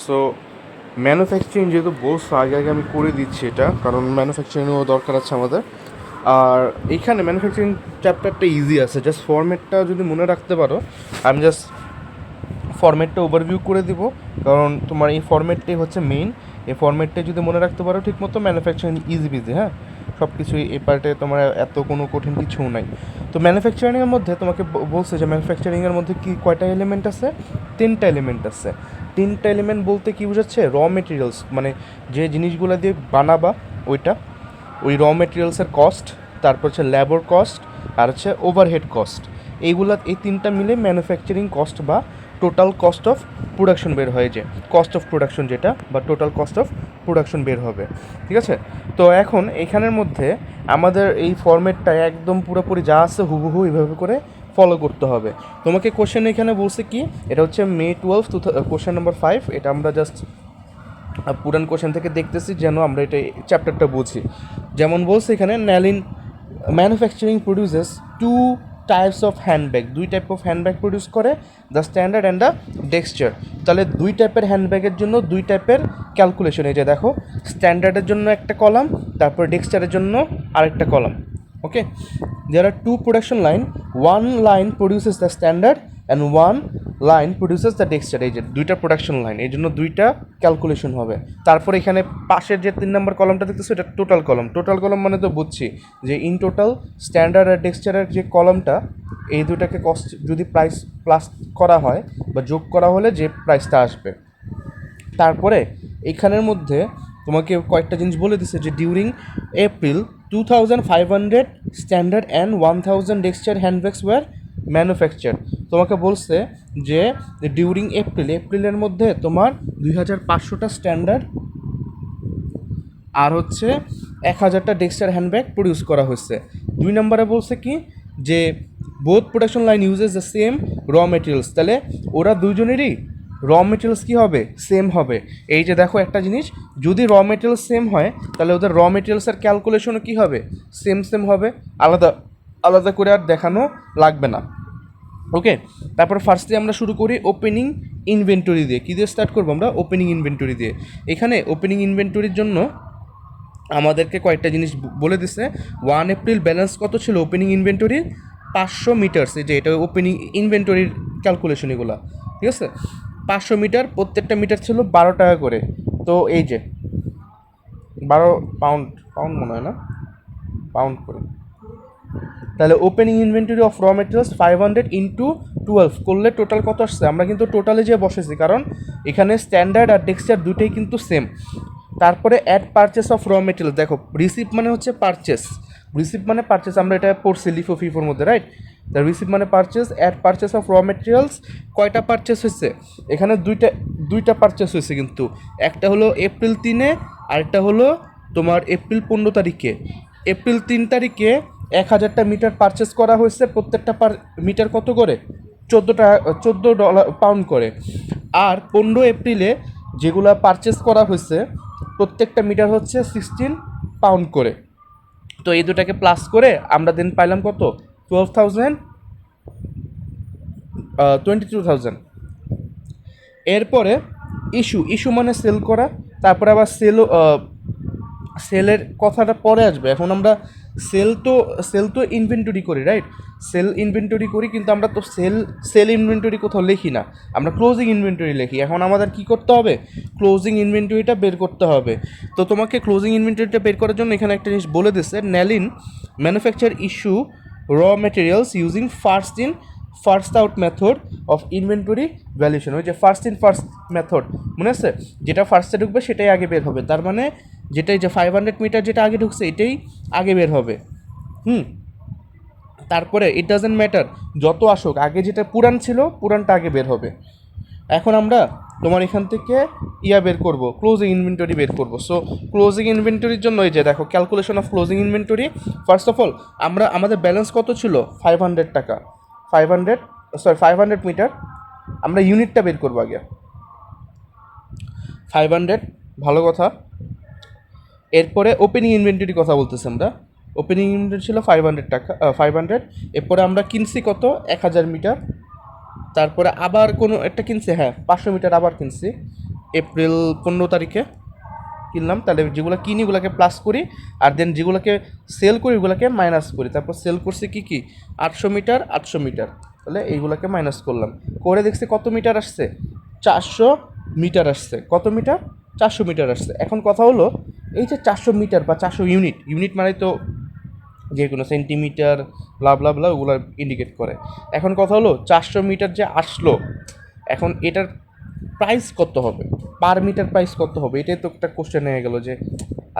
So manufacturing যেহেতু বলছো আগে আগে আমি করে দিচ্ছি এটা, কারণ ম্যানুফ্যাকচারিংও দরকার আছে আমাদের। আর এইখানে ম্যানুফ্যাকচারিং চ্যাপ্টারটা ইজি আছে, জাস্ট ফরম্যাটটা যদি মনে রাখতে পারো। আমি জাস্ট ফরম্যাটটা ওভারভিউ করে দিব, কারণ তোমার এই ফরম্যাটটাই হচ্ছে মেইন। এই ফরম্যাটটাই যদি মনে রাখতে পারো ঠিক মতো, ম্যানুফ্যাকচারিং ইজি বিজি। হ্যাঁ, সব কিছুই এই পার্টে তোমার এত কোনো কঠিন কিছুও নাই। তো ম্যানুফ্যাকচারিংয়ের মধ্যে তোমাকে বলছে যে ম্যানুফ্যাকচারিংয়ের মধ্যে কি কয়টা এলিমেন্ট আছে? 3টা এলিমেন্ট আছে। 3টা এলিমেন্ট বলতে কী বোঝাচ্ছে? র মেটেরিয়ালস, মানে যে জিনিসগুলো দিয়ে বানাবা ওইটা, ওই র মেটেরিয়ালসের কস্ট, তারপর হচ্ছে লেবার কস্ট, আর হচ্ছে ওভারহেড কস্ট। এই 3টা মিলে ম্যানুফ্যাকচারিং কস্ট বা টোটাল কস্ট অফ প্রোডাকশন বের হয়ে যায়। কস্ট অফ প্রোডাকশন যেটা, বা টোটাল কস্ট অফ প্রোডাকশন বের হবে। ঠিক আছে? তো এখন এখানের মধ্যে আমাদের এই ফরম্যাটটা একদম পুরোপুরি যা আছে হুবহু এইভাবে করে ফলো করতে হবে। তোমাকে কোশ্চেন এখানে বলছে কি, এটা হচ্ছে May 12 কোশ্চেন নাম্বার 5। এটা আমরা জাস্ট পুরান কোশ্চেন থেকে দেখতেছি যেন আমরা এটা চ্যাপ্টারটা বুঝি। যেমন বলছে এখানে, Nalin manufacturing produces 2 types of handbag. 2 type of handbag produce করে, the standard and the deluxe. তাহলে 2 টাইপের হ্যান্ডব্যাগের জন্য 2 টাইপের ক্যালকুলেশন। এই যে দেখো, স্ট্যান্ডার্ডের জন্য একটা কলাম, তারপর ডেক্সচারের জন্য আরেকটা কলাম। Okay, there are 2 production line, 1 line produces the standard and 1 line produces the deluxe. এই যে 2টা প্রোডাকশন লাইন, এই জন্য 2টা ক্যালকুলেশন হবে। তারপর এখানে পাশের যে 3 নম্বর কলমটা দেখতেছো, এটা টোটাল কলম। টোটাল কলম মানে তো বুঝছি যে ইন টোটাল স্ট্যান্ডার্ড আর ডেক্সচারের যে কলমটা, এই দুটাকে কস্ট যদি প্রাইস প্লাস করা হয় বা যোগ করা হলে যে প্রাইসটা আসবে। তারপরে এখানের মধ্যে তোমাকে কয়েকটা জিনিস বলে দিছে যে during April 2500 standard and 1000 deluxe handbags were manufacture. তোমাকে বলছে যে ডিউরিং এপ্রিলের মধ্যে তোমার 2500টা স্ট্যান্ডার্ড আর হচ্ছে 1000টা ডেক্সচার হ্যান্ডব্যাগ প্রডিউস করা হয়েছে। 2 নম্বরে বলছে কি, যে both production line uses the same raw materials. তাহলে ওরা দুজনেরই র মেটেরিয়ালস কী হবে? সেম হবে। এই যে দেখো একটা জিনিস, যদি র মেটেরিয়ালস সেম হয় তাহলে ওদের র মেটেরিয়ালসের ক্যালকুলেশনও কী হবে? সেম সেম হবে, আলাদা আলাদা করে আর দেখানো লাগবে না। ওকে, তারপর ফার্স্টে আমরা শুরু করি ওপেনিং ইনভেন্টরি দিয়ে। কী দিয়ে স্টার্ট করবো আমরা? ওপেনিং ইনভেন্টরি দিয়ে। এখানে ওপেনিং ইনভেন্টরির জন্য আমাদেরকে কয়েকটা জিনিস বলে দিছে। 1 এপ্রিল ব্যালেন্স কত ছিল ওপেনিং ইনভেন্টরির? 500 মিটার্স। এই যে এটা ওপেনিং ইনভেন্টরির ক্যালকুলেশন এগুলো। ঠিক আছে, 500 মিটার, প্রত্যেকটা মিটার ছিল 12 টাকা করে। তো এই যে 12 পাউন্ড, পাউন্ড মনে হয় না, পাউন্ড করে। তাহলে opening inventory of raw materials 500 into 12 করলে টোটাল কত আসছে? আমরা কিন্তু টোটালে যে বসেছি, কারণ এখানে স্ট্যান্ডার্ড আর টেক্সচার দুটোই কিন্তু সেম। তারপরে add purchase of raw material. দেখো, রিসিপ মানে হচ্ছে পারচেস, রিসিপ মানে পারচেস, আমরা এটা পড়ছি লিফো ফিফোর মধ্যে, রাইট? দ্য রিসিপ মানে purchase, add purchase of raw materials. কয়টা পারচেস হয়েছে এখানে? দুইটা পারচেস হয়েছে, কিন্তু একটা হলো এপ্রিল 3-এ, আরেকটা হলো তোমার এপ্রিল 15 তারিখে। এপ্রিল 3 তারিখে 1000টা মিটার পারচেস করা হয়েছে, প্রত্যেকটা মিটার কত করে? 14 ডলার পাউন্ড করে। আর 15 এপ্রিলে যেগুলা পারচেস করা হয়েছে প্রত্যেকটা মিটার হচ্ছে 16 পাউন্ড করে। তো এই দুটাকে প্লাস করে আমরা দেন পাইলাম কত? 12,000, 22,000। এরপরে ইস্যু মানে সেল করা, তারপরে আবার সেলের কথাটা পরে আসবে। এখন আমরা সেল তো ইনভেন্টরি করি, রাইট? সেল ইনভেন্টরি করি, কিন্তু আমরা তো সেল ইনভেন্টরি কোথাও লিখি না, আমরা ক্লোজিং ইনভেন্টরি লিখি। এখন আমাদের কি করতে হবে? ক্লোজিং ইনভেন্টরিটা বের করতে হবে। তো তোমাকে ক্লোজিং ইনভেন্টরিটা বের করার জন্য এখানে একটা জিনিস বলে দিচ্ছে, Nalin manufacture issue raw materials using first out method of inventory valuation. ওই যে ফার্স্ট ইন ফার্স্ট মেথড, মনে আছে? যেটা ফার্স্টে ঢুকবে সেটাই আগে বের হবে। তার মানে যেটাই যে 500 মিটার যেটা আগে ঢুকছে এটাই আগে বের হবে। তারপরে ইট ডাজেন্ট ম্যাটার, যত আসুক, আগে যেটা পুরান ছিল পুরানটা আগে বের হবে। এখন আমরা তোমার এখান থেকে বের করব, ক্লোজিং ইনভেন্টরি বের করব। সো ক্লোজিং ইনভেন্টরির জন্য এই যে দেখো, calculation of closing inventory. First of all আমাদের ব্যালেন্স কত ছিল? 500 টাকা, 500 মিটার। আমরা ইউনিটটা বের করবো আগে। 500, ভালো কথা। এরপরে ওপেনিং ইনভেন্টরি কথা বলতেছি আমরা। ওপেনিং ইনভেন্টরি ছিল 500 টাকা, 500। এরপরে আমরা কিনছি কত? 1000 মিটার। তারপরে আবার কোনো একটা কিনছি, হ্যাঁ 500 মিটার আবার কিনছি। এপ্রিল 15 তারিখে কিনলাম, তাহলে যেগুলো কিনি ওগুলোকে প্লাস করি, আর দেন যেগুলোকে সেল করি ওগুলোকে মাইনাস করি। তারপর সেল করছি কি 800 মিটার 800 মিটার, তাহলে এইগুলোকে মাইনাস করলাম, করে দেখছি কত মিটার আসছে, 400 মিটার আসছে। কত মিটার? 400 মিটার আসছে। এখন কথা হলো এই যে 400 মিটার বা 400 ইউনিট, ইউনিট মানে তো যে কোনো সেন্টিমিটার ব্লা ব্লা ব্লা ওগুলো ইন্ডিকেট করে। এখন কথা হলো 400 মিটার যে আসলো, এখন এটার প্রাইস কত হবে, পার মিটার প্রাইস কত হবে, এটাই তো একটা কোশ্চেন হয়ে গেল যে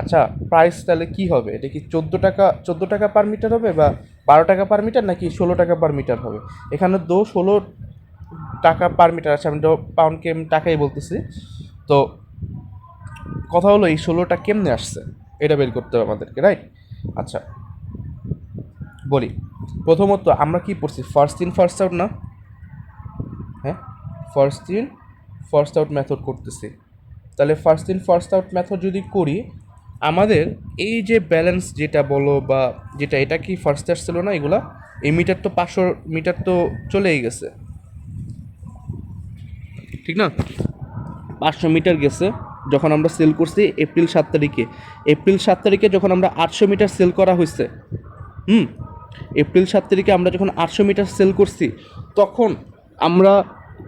আচ্ছা প্রাইস তাহলে কি হবে, এটা কি 14 টাকা পার মিটার হবে, বা 12 টাকা পার মিটার, নাকি 16 টাকা পার মিটার হবে? এখানে 16 টাকা পার মিটার আছে, আমি পাউন্ডকে আমি টাকাই বলতেছি। তো কথা হলো এই 16টা কেমনে আসছে এটা বের করতে হবে আমাদেরকে, রাইট? আচ্ছা বলি, প্রথমত আমরা কি পড়ছি, ফার্স্ট ইন ফার্স্ট আউট না? হ্যাঁ, first in first out method করতেছি। তাহলে first in first out method যদি করি, আমাদের এই যে ব্যালেন্স যেটা বলো বা যেটা, এটা কি ফার্স্ট আসছিল না এগুলা? এই মিটার তো 500 মিটার তো চলেই গেছে, ঠিক না? 500 মিটার গেছে যখন আমরা সেল করছি এপ্রিল 7 তারিখে। এপ্রিল 7 তারিখে যখন আমরা 800 মিটার সেল করা হয়েছে, হুম, এপ্রিল 7 তারিখে আমরা যখন 800 মিটার সেল করছি, তখন আমরা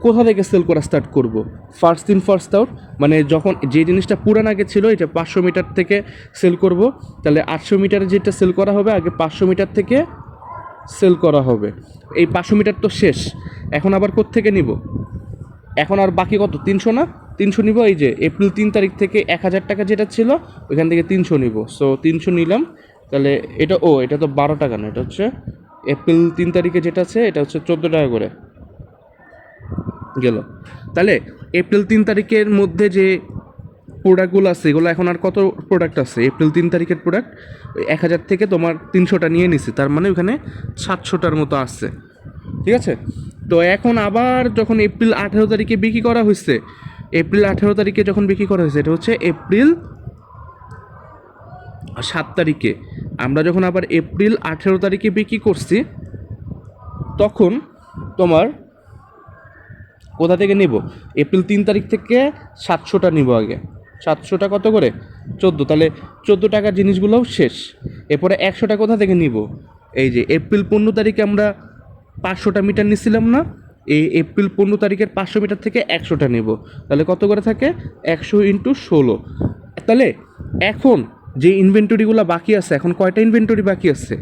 কোথা থেকে সেল করা স্টার্ট করব? ফার্স্ট ইন ফার্স্ট আউট, মানে যখন যে জিনিসটা পুরান আগে ছিল এটা 500 মিটার থেকে সেল করব, তাহলে 800 মিটারে যেটা সেল করা হবে আগে 500 মিটার থেকে সেল করা হবে। এই 500 মিটার তো শেষ, এখন আবার কোত্থেকে নিব? এখন আর বাকি কত, 300 না? 300 নিব, এই যে এপ্রিল 3 তারিখ থেকে 1000 টাকা যেটা ছিল ওইখান থেকে 300 নিব। সো 300 নিলাম, তাহলে এটা এটা তো 12 টাকা না, এটা হচ্ছে এপ্রিল 3 তারিখে যেটা আছে এটা হচ্ছে 14 টাকা করে গেল। তাহলে এপ্রিল 3 তারিখের মধ্যে যে প্রোডাক্টগুলো আছে এগুলো এখন আর কত প্রোডাক্ট আছে? এপ্রিল 3 তারিখের প্রোডাক্ট 1000 থেকে তোমার 300টা নিয়ে নিছি, তার মানে ওখানে 700টার মতো আসছে, ঠিক আছে? তো এখন আবার যখন এপ্রিল 18 তারিখে বিক্রি করা হয়েছে, এপ্রিল 18 তারিখে যখন বিক্রি করা হয়েছে, এটা হচ্ছে এপ্রিল 7 তারিখে, আমরা যখন আবার এপ্রিল 18 তারিখে বিক্রি করছি, তখন তোমার কোথা থেকে নিব? এপ্রিল 3 তারিখ থেকে 700টা নিব আগে। 700টা কত করে? 14, তাহলে 14 টাকার জিনিসগুলোও শেষ। এরপরে 100টা কোথা থেকে নিব? এই যে এপ্রিল 15 তারিখে আমরা 500টা মিটার নিছিলাম না, এই এপ্রিল 15 তারিখের 500 মিটার থেকে 100টা নেব, তাহলে কত করে থাকে? 100 × 16। তাহলে এখন যে ইনভেন্টরিগুলো বাকি আছে, এখন কয়টা ইনভেন্টরি বাকি আছে?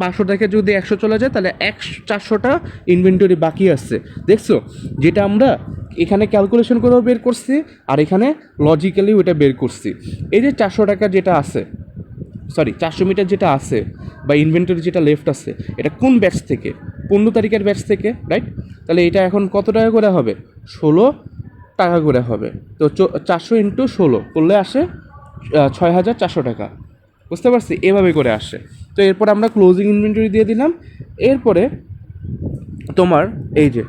500 থেকে যদি 100 চলে যায় তাহলে 400টা ইনভেন্টরি বাকি আছে। দেখছো, যেটা আমরা এখানে ক্যালকুলেশন করেও বের করছি, আর এখানে লজিক্যালি ওটা বের করছি। এই যে 400 টাকা যেটা আছে, সরি 400 মিটার যেটা আছে বা ইনভেন্টরি যেটা লেফট আছে, এটা কোন ব্যাচ থেকে? 15 তারিখের ব্যাচ থেকে, রাইট? তাহলে এটা এখন কত টাকা করে হবে? 16 টাকা করে হবে। তো 400 × 16 করলে আসে 6400 টাকা। বুঝতে পারছি? এভাবে করে আসে। তো এরপর আমরা ক্লোজিং ইনভেন্টরি দিয়ে দিলাম। এরপরে তোমার এই যে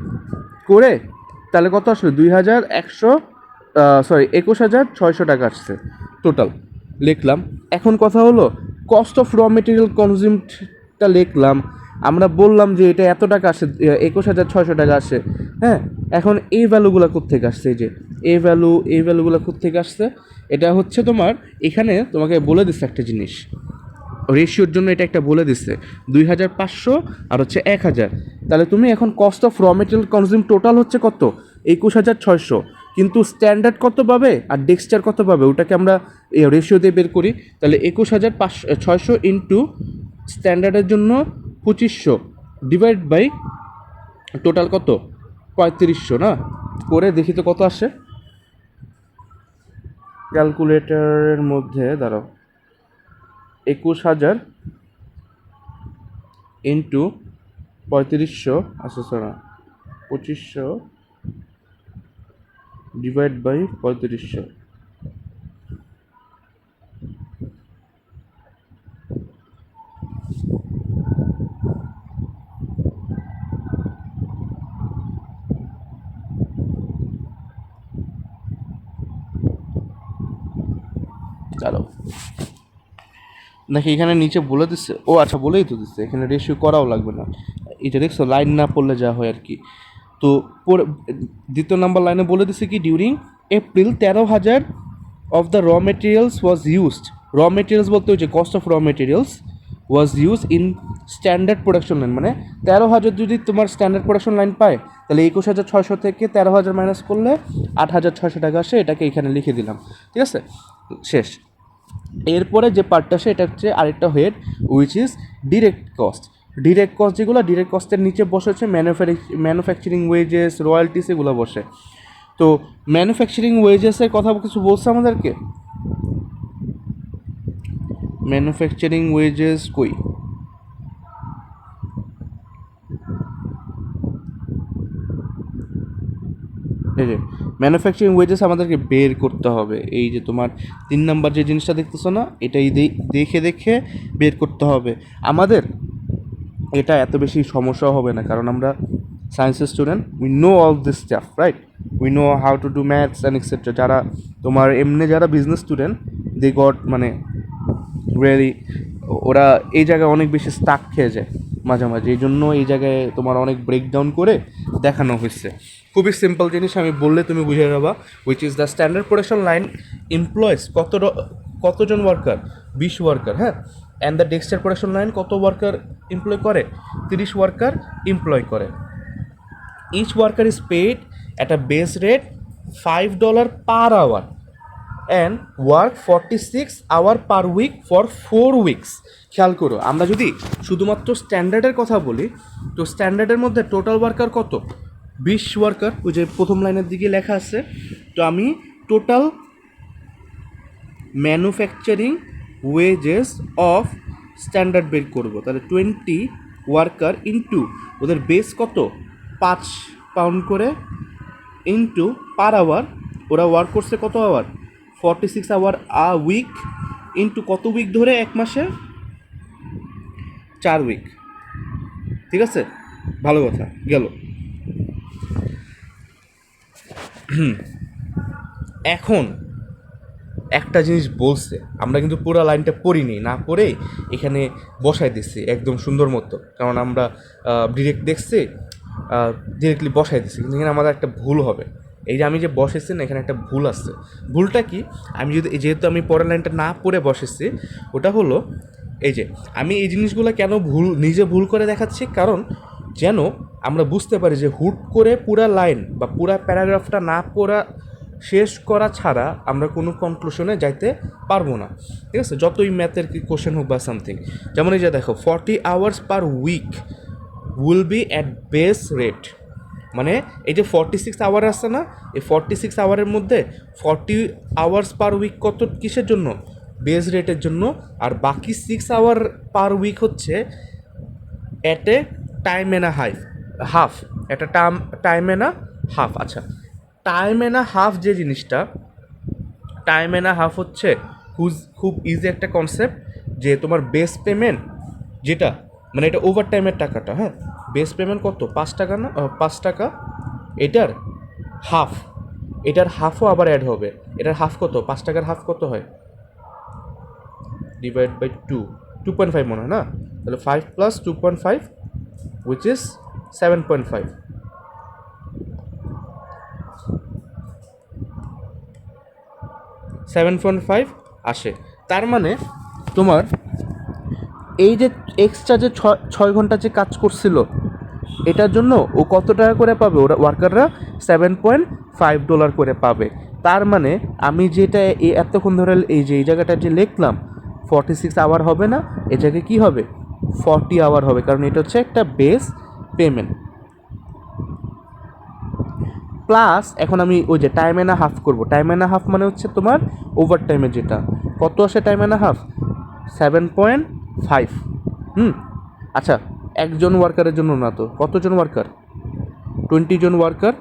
করে তাহলে কত আসলো? 21,600 টাকা আসছে টোটাল, লিখলাম। এখন কথা হলো কস্ট অফ র মেটেরিয়াল কনজিউমডটা লিখলাম, আমরা বললাম যে এটা এত টাকা আসে, 21,600 টাকা আসে। হ্যাঁ, এখন এই ভ্যালুগুলো কোত্থেকে আসছে? এই যে এই ভ্যালুগুলো কোত্থেকে আসছে? এটা হচ্ছে তোমার এখানে তোমাকে বলে দিচ্ছে একটা জিনিস, রেশিওর জন্য এটা একটা বলে দিচ্ছে 2500 আর হচ্ছে 1000। তাহলে তুমি এখন cost of raw material consume total হচ্ছে কত? 21,600, কিন্তু স্ট্যান্ডার্ড কত পাবে আর ডেক্সচার কত পাবে ওটাকে আমরা রেশিও দিয়ে বের করি। তাহলে 21,600 ইন্টু স্ট্যান্ডার্ডের জন্য 2500 ডিভাইড বাই টোটাল কত? 3500 না? করে দেখি তো কত আসে ক্যালকুলেটরের মধ্যে, দাঁড়াও। 21,000 ইন্টু 3500, আচ্ছা না 2500 ডিভাইড বাই 3500, দাঁড়াও নাকি এখানে নিচে বলে দিচ্ছে? ও আচ্ছা, বলেই তো দিচ্ছে, এখানে রেশিও করাও লাগবে না। এটা দেখছো, লাইন না পড়লে যা হয় আর কি। তো দ্বিতীয় নাম্বার লাইনে বলে দিছে কি during April 13,000 of the raw materials was used. Raw materials বলতে হচ্ছে cost of raw materials was use in standard production line, মানে 13,000 যদি তোমার স্ট্যান্ডার্ড প্রোডাকশন লাইন পায় তাহলে 21,600 থেকে 13,000 মাইনাস করলে 8,600 টাকা আসে, এটাকে এখানে লিখে দিলাম। ঠিক আছে, শেষ। এরপরে যে পার্টটা আসে এটা হচ্ছে আরেকটা head which is direct cost. Direct cost যেগুলো, ডিরেক্ট কস্টের নিচে বসে হচ্ছে ম্যানুফ্যাকচারিং ওয়েজেস, রয়্যালটিস, এগুলো বসে। তো ম্যানুফ্যাকচারিং ওয়েজেসের কথা কিছু বলছে আমাদেরকে? ম্যানুফ্যাকচারিং ওয়েজেস কই? এই যে ম্যানুফ্যাকচারিং ওয়েজেস আমাদেরকে বের করতে হবে। এই যে তোমার 3 নাম্বার যে জিনিসটা দেখতেছো না, এটাই দেখে দেখে বের করতে হবে আমাদের। এটা এত বেশি সমস্যা হবে না, কারণ আমরা সায়েন্সের student, we know all this staff, right? We know how to do maths and etcetera. যারা তোমার এমনি যারা বিজনেস স্টুডেন্ট, দে গট মানে রিয়েলি ওরা এই জায়গায় অনেক বেশি স্টাক খেয়ে যায় মাঝে মাঝে, এই জন্য এই জায়গায় তোমার অনেক ব্রেকডাউন করে দেখানো হয়েছে। খুবই সিম্পল জিনিস, আমি বললে তুমি বুঝে যাবা। Which is the standard production line employees কতজন ওয়ার্কার? 20 ওয়ার্কার, হ্যাঁ। And the textile production line কত ওয়ার্কার এমপ্লয় করে? 30 ওয়ার্কার এমপ্লয় করে। Each worker is paid at a base rate $5 per hour and work 46 hour per week for 4 weeks. খেয়াল করো, আমরা যদি শুধুমাত্র স্ট্যান্ডার্ডের কথা বলি, তো স্ট্যান্ডার্ডের মধ্যে টোটাল ওয়ার্কার কত? 20 ওয়ার্কার, ওই যে প্রথম লাইনের দিকে লেখা আছে। তো আমি total manufacturing wages of standard বের করবো, তাহলে 20 ওয়ার্কার ইন্টু ওদের বেস কত? 5 পাউন্ড করে, ইন্টু পার আওয়ার ওরা ওয়ার্ক করছে কত hour? 46 hour a week, into কত উইক ধরে এক মাসে? 4 উইক। ঠিক আছে, ভালো কথা গেল। এখন একটা জিনিস বলছে, আমরা কিন্তু পুরো লাইনটা পড়িনি, না পড়ে এখানে বসাই দিচ্ছি একদম সুন্দর মতো, কারণ আমরা ডিরেক্ট দেখছি, ডিরেক্টলি বসাই দিচ্ছি। কিন্তু এখানে আমাদের একটা ভুল হবে। এই যে আমি যে বসেছি না, এখানে একটা ভুল আসছে। ভুলটা কি? আমি যেহেতু আমি পরের লাইনটা না পড়ে বসেছি, ওটা হলো এই যে আমি এই জিনিসগুলো কেন নিজে ভুল করে দেখাচ্ছি, কারণ যেন আমরা বুঝতে পারি যে হুট করে পুরা লাইন বা পুরা প্যারাগ্রাফটা না পড়া শেষ করা ছাড়া আমরা কোনো কনক্লুশনে যাইতে পারবো না। ঠিক আছে, যতই ম্যাথের কোশ্চেন হোক বা সামথিং। যেমন এই যে দেখো 40 hours per week will be at base rate, মানে এই যে 46 আওয়ার আসছে না, এই 46 আওয়ারের মধ্যে 40 আওয়ার্স পার উইক কত কিসের জন্য? বেস রেটের জন্য। আর বাকি 6 আওয়ার পার উইক হচ্ছে at a time and half, একটা টাইম অ্যান্ড হাফ। আচ্ছা, টাইম অ্যান্ড হাফ যে জিনিসটা, টাইম অ্যান্ড হাফ হচ্ছে খুব ইজি একটা কনসেপ্ট, যে তোমার বেস পেমেন্ট যেটা, মানে এটা ওভার টাইমের টাকাটা, হ্যাঁ। বেস পেমেন্ট কত? 5 টাকা না? 5 টাকা। এটার হাফও আবার অ্যাড হবে। এটার হাফ কত? 5 টাকার হাফ কত হয়? ডিভাইড বাই 2.5 মনে হয় না? তাহলে 5 প্লাস 2.5 উইচ ইজ 7.5। 7.5 আসে। তার মানে তোমার এই যে এক্সট্রা যে 6 ঘন্টা যে কাজ করছিল, এটার জন্য ও কত টাকা করে পাবে? ওরা ওয়ার্কাররা $7.5 করে পাবে। তার মানে আমি যেটা এতক্ষণ ধরে এই জায়গাটা যে লিখলাম 46 আওয়ার হবে না, এ জায়গায় কী হবে? 40 আওয়ার হবে, কারণ এটা হচ্ছে একটা বেস পেমেন্ট। প্লাস এখন আমি ওই যে টাইম অ্যান্ড হাফ করবো। টাইম অ্যান্ড হাফ মানে হচ্ছে তোমার ওভার টাইমের যেটা, কত আসে টাইম অ্যান্ড হাফ? 7.5। আচ্ছা, একজন ওয়ার্কারের জন্য না তো, কতজন ওয়ার্কার? 20 জন ওয়ার্কার,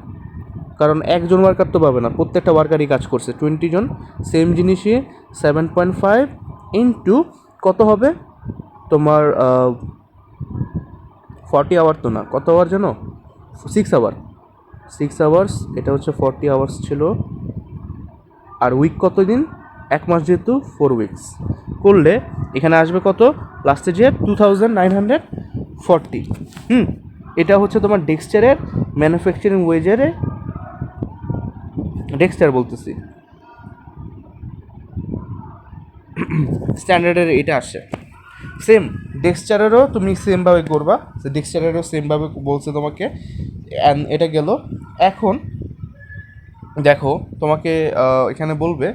কারণ একজন ওয়ার্কার তো পাবে না, প্রত্যেকটা ওয়ার্কারই কাজ করছে। 20 জন, সেম জিনিসই 7.5 ইন্টু কত হবে তোমার 40 আওয়ার তো না, কত আওয়ার জানো? 6 আওয়ার। 6 আওয়ার্স, এটা হচ্ছে 40 আওয়ার্স ছিল। আর উইক কত দিন? এক মাস, যেহেতু 4 উইকস করলে এখানে আসবে কত লাস্টে? যে 2940। এটা হচ্ছে তোমার ডেক্সচারের ম্যানুফ্যাকচারিং ওয়েজারে ডেক্সচার বলতেছি, স্ট্যান্ডার্ডের এটা আসে। সেম ডেক্সচারেরও তুমি সেমভাবে করবা, ডেক্সচারেরও সেমভাবে বলছে তোমাকে। এটা গেল। এখন দেখো তোমাকে এখানে বলবে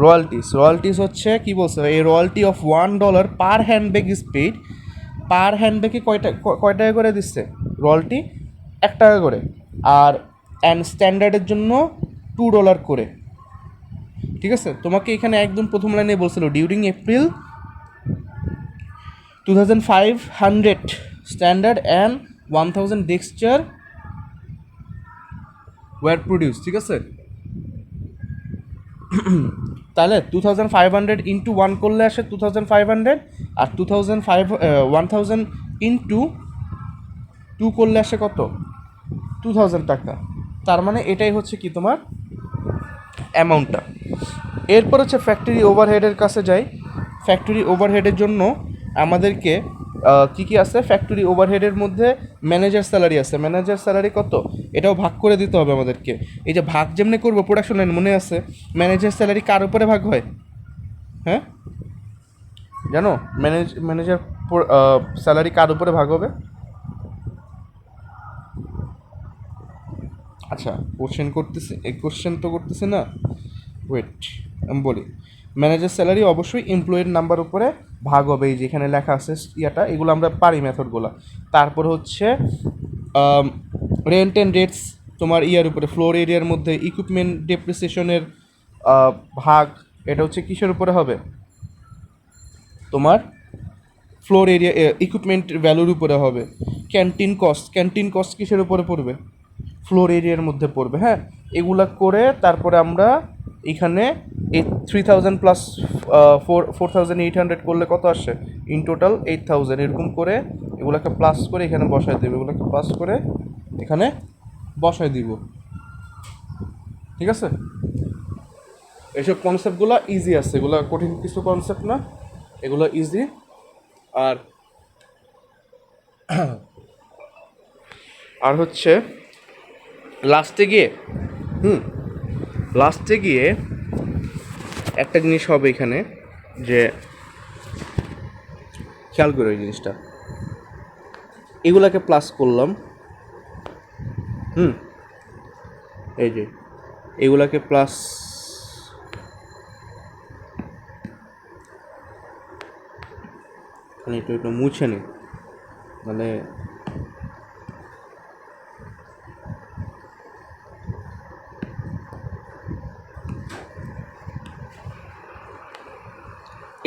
রয়্যালটিস হচ্ছে কি বলছে, এই royalty of $1 per handbag is paid. Per হ্যান্ডব্যাগে কয় টাকা করে দিচ্ছে রয়্যালটি? $1 করে। আর স্ট্যান্ডার্ডের জন্য $2 করে। ঠিক আছে, তোমাকে এখানে একদম প্রথম লাইনে বলছিল during April 2500 standard and 1000 deluxe were produce. ঠিক আছে, তাহলে 2500 ইন্টু 1 করলে আসে 2500, আর 1000 ইন্টু 2 করলে আসে কত? 2000 টাকা। তার মানে এটাই হচ্ছে কি তোমার অ্যামাউন্টটা। এরপর হচ্ছে ফ্যাক্টরি ওভারহেডের কাছে যাই। ফ্যাক্টরি ওভারহেডের জন্য আমাদেরকে কী কী আছে? ফ্যাক্টরি ওভারহেডের মধ্যে ম্যানেজার স্যালারি আছে। ম্যানেজার স্যালারি কত? এটাও ভাগ করে দিতে হবে আমাদেরকে। এই যে ভাগ যেমনি করবো প্রোডাকশন লাইন, মনে আছে ম্যানেজার স্যালারি কার উপরে ভাগ হয়? হ্যাঁ জানো ম্যানেজার স্যালারি কার উপরে ভাগ হবে? আচ্ছা কোশ্চেন তো করতেছে না, ওয়েট আমি বলি। ম্যানেজার স্যালারি অবশ্যই এমপ্লয়ের নাম্বার উপরে ভাগ হবে, এই যেখানে লেখা আছে ইয়াটা, এগুলো আমরা পারি মেথডগুলো। তারপর হচ্ছে রেন্ট অ্যান্ড রেটস তোমার ইয়ার উপরে, ফ্লোর এরিয়ার মধ্যে ইকুইপমেন্ট ডেপ্রিসিয়েশনের ভাগ, এটা হচ্ছে কিসের উপরে হবে? তোমার ফ্লোর এরিয়া ইকুইপমেন্ট ভ্যালুর উপরে হবে। ক্যান্টিন কস্ট কিসের উপরে পড়বে? ফ্লোর এরিয়ার মধ্যে পড়বে। হ্যাঁ, এগুলা করে তারপরে আমরা এখানে এই 3000 প্লাস 4800 করলে কত আসে? In total 8000। এরকম করে এগুলাকে প্লাস করে এখানে বসায় দেবো, এগুলোকে প্লাস করে এখানে বসায় দিব। ঠিক আছে, এইসব কনসেপ্টগুলো ইজি আছে, এগুলো কঠিন কিছু কনসেপ্ট না, এগুলো ইজি। আর আর হচ্ছে লাস্টে গিয়ে একটা জিনিস হবে এখানে, যে খেয়াল করে ওই জিনিসটা, এগুলাকে প্লাস করলাম। এই যে এগুলাকে প্লাস, একটু মুছে নি, মানে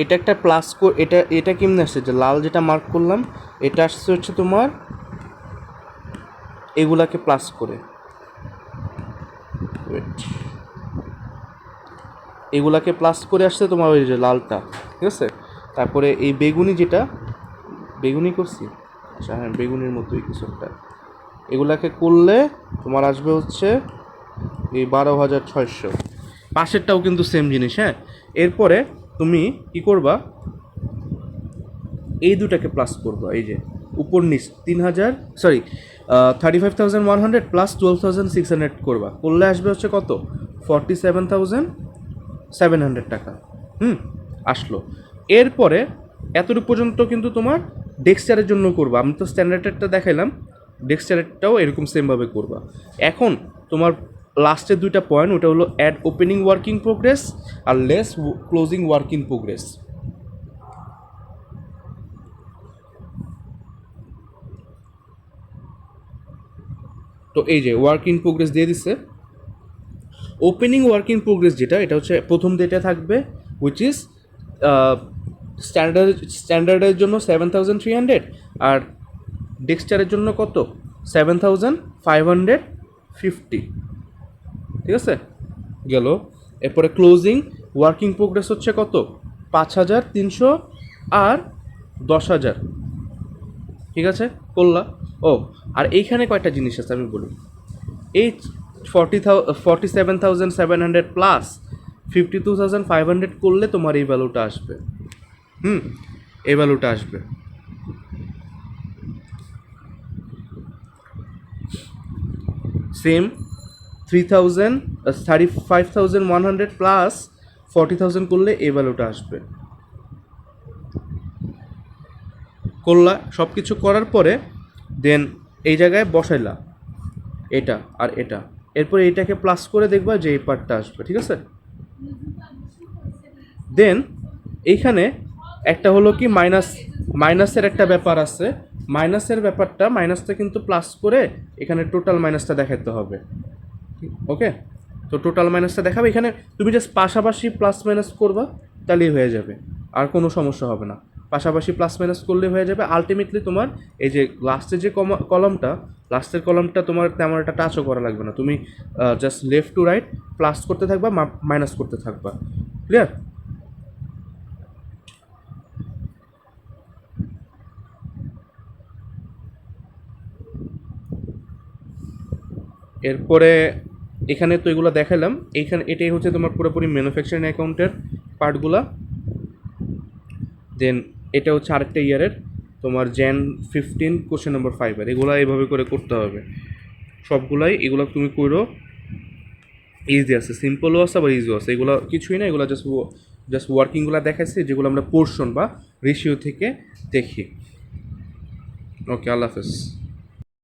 এটা একটা প্লাস এটা কেমনে আসছে? যে লাল যেটা মার্ক করলাম এটা আসছে হচ্ছে তোমার এগুলাকে প্লাস করে, এগুলাকে প্লাস করে আসছে তোমার ওই যে লালটা। ঠিক আছে, তারপরে এই বেগুনি করছি, আচ্ছা হ্যাঁ বেগুনির মতোই কিছু একটা, এগুলাকে করলে তোমার আসবে হচ্ছে এই 12600। পাশেরটাও কিন্তু সেম জিনিস। হ্যাঁ, এরপরে তুমি কি করবা? এই দুটাকে প্লাস করবা, এই যে উপর নিচ 35,100 প্লাস 12,600 করবা, করলে আসবে হচ্ছে কত? 47,700 টাকা। আসলো। এরপরে এতটুকু পর্যন্ত কিন্তু তোমার ডেক্সচারের জন্য করবা। আমি তো স্ট্যান্ডার্ডেরটা দেখাইলাম, ডেক্সচারেরটাও এরকম সেমভাবে করবা। এখন তোমার লাস্টের দুইটা পয়েন্ট, ওটা হলো add opening work in progress আর less closing work in progress. তো এই যে ওয়ার্ক ইন প্রোগ্রেস দিয়ে দিচ্ছে। ওপেনিং ওয়ার্ক ইন প্রোগ্রেস যেটা, এটা হচ্ছে প্রথম ডেটা থাকবে, উইচ ইজ স্ট্যান্ডার্ডের জন্য 7300, আর ডেক্সচারের জন্য কত? 7550। ঠিক আছে, গেল। এরপরে ক্লোজিং ওয়ার্কিং প্রোগ্রেস হচ্ছে কত? 5300 আর 10,000। ঠিক আছে, করলা। ও, আর এইখানে কয়টা জিনিস আছে আমি বলি। এই 47,700 প্লাস 52,500 করলে তোমার এই ভ্যালুটা আসবে। এই ভ্যালুটা আসবে। সেম 35,100 প্লাস 40,000 করলে এই ভ্যালুটা আসবে। করলা সব কিছু করার পরে দেন এই জায়গায় বসাইলা এটা আর এটা, এরপর এইটাকে প্লাস করে দেখবা যে এই পার্টটা আসবে, ঠিক আছে? দেন এইখানে একটা হলো কি মাইনাসের একটা ব্যাপার আছে, মাইনাসের ব্যাপারটা মাইনাসটা কিন্তু প্লাস করে এখানে টোটাল মাইনাসটা দেখাতে হবে। ওকে, তো টোটাল মাইনাসটা দেখাবে এখানে, তুমি জাস্ট পাশাপাশি প্লাস মাইনাস করবা তাহলেই হয়ে যাবে, আর কোনো সমস্যা হবে না। পাশাপাশি প্লাস মাইনাস করলে হয়ে যাবে। আলটিমেটলি তোমার এই যে লাস্টের যে কলামটা, লাস্টের কলামটা তোমার তেমন একটা টাচও করা লাগবে না, তুমি just left to right plus করতে থাকবা, মাইনাস করতে থাকবা। ক্লিয়ার? এরপরে এখানে তো এগুলো দেখালাম, এইখানে এটাই হচ্ছে তোমার পুরোপুরি ম্যানুফ্যাকচারিং অ্যাকাউন্টের পার্টগুলা। দেন এটা হচ্ছে আরেকটা ইয়ারের তোমার Jan 15 কোশ্চেন নম্বর 5 আর এগুলো এইভাবে করে করতে হবে সবগুলাই। এগুলো তুমি করো, ইজি আছে, সিম্পলও আছে আবার ইজিও আছে, এগুলো কিছুই না, এগুলো জাস্ট ওয়ার্কিংগুলো দেখাচ্ছি যেগুলো আমরা পোর্শন বা রেশিও থেকে দেখি। ওকে, আল্লাহ হাফেজ।